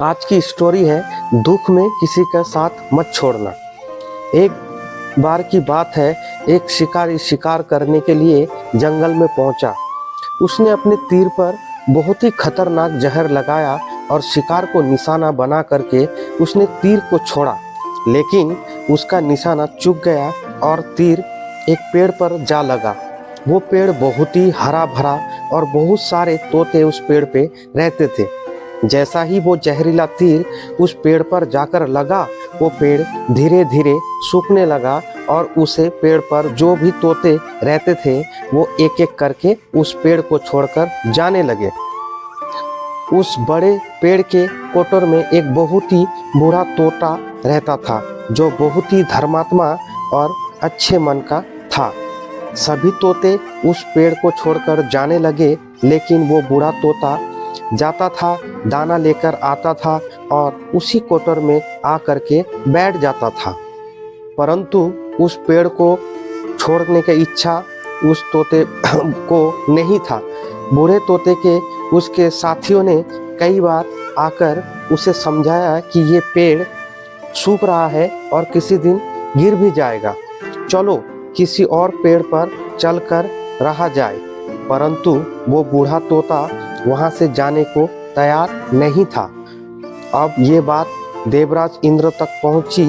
आज की स्टोरी है दुख में किसी का साथ मत छोड़ना। एक बार की बात है, एक शिकारी शिकार करने के लिए जंगल में पहुंचा। उसने अपने तीर पर बहुत ही खतरनाक जहर लगाया और शिकार को निशाना बना करके उसने तीर को छोड़ा, लेकिन उसका निशाना चूक गया और तीर एक पेड़ पर जा लगा। वो पेड़ बहुत ही हरा भरा और बहुत सारे तोते उस पेड़ पे रहते थे। जैसा ही वो जहरीला तीर उस पेड़ पर जाकर लगा, वो पेड़ धीरे धीरे सूखने लगा और उसे पेड़ पर जो भी तोते रहते थे वो एक एक करके उस पेड़ को छोड़कर जाने लगे। उस बड़े पेड़ के कोटर में एक बहुत ही बूढ़ा तोता रहता था, जो बहुत ही धर्मात्मा और अच्छे मन का था। सभी तोते उस पेड़ को छोड़कर जाने लगे, लेकिन वो बूढ़ा तोता जाता था, दाना लेकर आता था और उसी कोटर में आकर के बैठ जाता था। परंतु उस पेड़ को छोड़ने की इच्छा उस तोते को नहीं था। बूढ़े तोते के उसके साथियों ने कई बार आकर उसे समझाया कि ये पेड़ सूख रहा है और किसी दिन गिर भी जाएगा, चलो किसी और पेड़ पर चलकर रहा जाए। परंतु वो बूढ़ा तोता वहाँ से जाने को तैयार नहीं था। अब ये बात देवराज इंद्र तक पहुँची।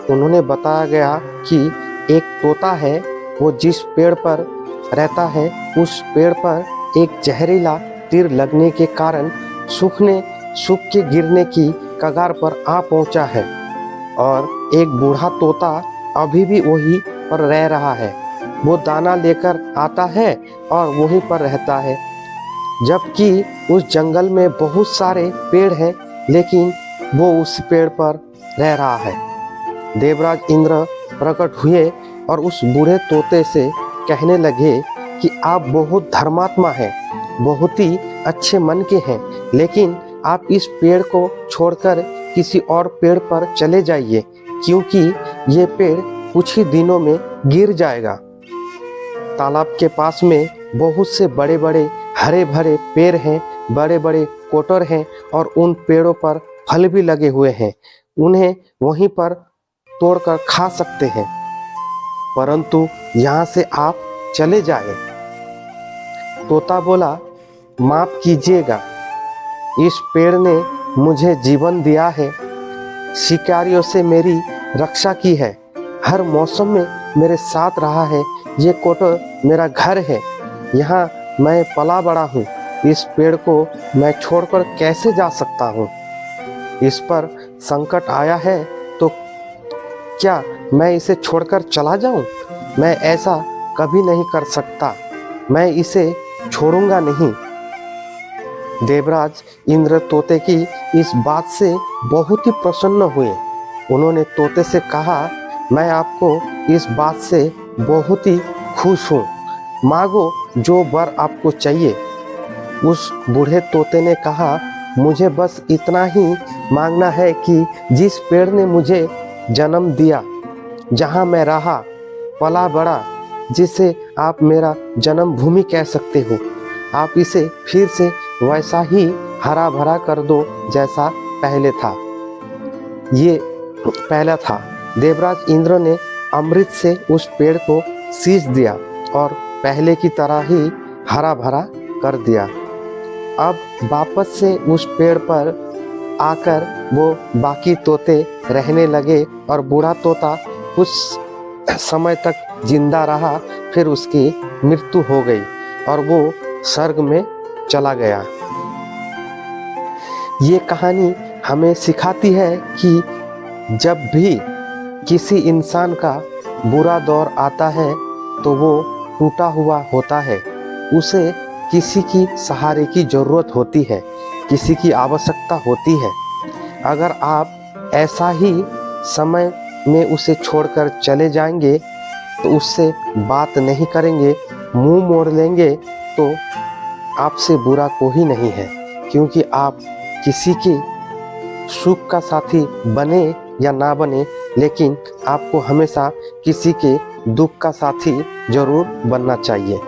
उन्होंने बताया गया कि एक तोता है, वो जिस पेड़ पर रहता है उस पेड़ पर एक जहरीला तीर लगने के कारण सूख के गिरने की कगार पर आ पहुँचा है और एक बूढ़ा तोता अभी भी वहीं पर रह रहा है। वो दाना लेकर आता है और वहीं पर रहता है, जबकि उस जंगल में बहुत सारे पेड़ हैं, लेकिन वो उस पेड़ पर रह रहा है। देवराज इंद्र प्रकट हुए और उस बूढ़े तोते से कहने लगे कि आप बहुत धर्मात्मा हैं, बहुत ही अच्छे मन के हैं, लेकिन आप इस पेड़ को छोड़कर किसी और पेड़ पर चले जाइए, क्योंकि ये पेड़ कुछ ही दिनों में गिर जाएगा। तालाब के पास में बहुत से बड़े बड़े हरे भरे पेड़ हैं, बड़े बड़े कोटर हैं और उन पेड़ों पर फल भी लगे हुए हैं, उन्हें वहीं पर तोड़कर खा सकते हैं, परंतु यहाँ से आप चले जाए। तोता बोला, माफ कीजिएगा, इस पेड़ ने मुझे जीवन दिया है, शिकारियों से मेरी रक्षा की है, हर मौसम में मेरे साथ रहा है, ये कोटर मेरा घर है, यहाँ मैं पला बड़ा हूँ, इस पेड़ को मैं छोड़कर कैसे जा सकता हूँ? इस पर संकट आया है तो क्या मैं इसे छोड़कर चला जाऊँ? मैं ऐसा कभी नहीं कर सकता, मैं इसे छोड़ूंगा नहीं। देवराज इंद्र तोते की इस बात से बहुत ही प्रसन्न हुए। उन्होंने तोते से कहा, मैं आपको इस बात से बहुत ही खुश हूँ, मांगो जो वर आपको चाहिए। उस बूढ़े तोते ने कहा, मुझे बस इतना ही मांगना है कि जिस पेड़ ने मुझे जन्म दिया, जहाँ मैं रहा पला बड़ा, जिसे आप मेरा जन्म भूमि कह सकते हो, आप इसे फिर से वैसा ही हरा भरा कर दो जैसा पहले था। ये पहला था। देवराज इंद्र ने अमृत से उस पेड़ को सींच दिया और पहले की तरह ही हरा भरा कर दिया। अब वापस से उस पेड़ पर आकर वो बाकी तोते रहने लगे और बूढ़ा तोता कुछ समय तक जिंदा रहा, फिर उसकी मृत्यु हो गई और वो स्वर्ग में चला गया। ये कहानी हमें सिखाती है कि जब भी किसी इंसान का बुरा दौर आता है तो वो टूटा हुआ होता है, उसे किसी की सहारे की ज़रूरत होती है, किसी की आवश्यकता होती है। अगर आप ऐसा ही समय में उसे छोड़कर चले जाएंगे तो उससे बात नहीं करेंगे, मुंह मोड़ लेंगे, तो आपसे बुरा कोई नहीं है, क्योंकि आप किसी की सुख का साथी बने या ना बने, लेकिन आपको हमेशा किसी के दुख का साथी जरूर बनना चाहिए।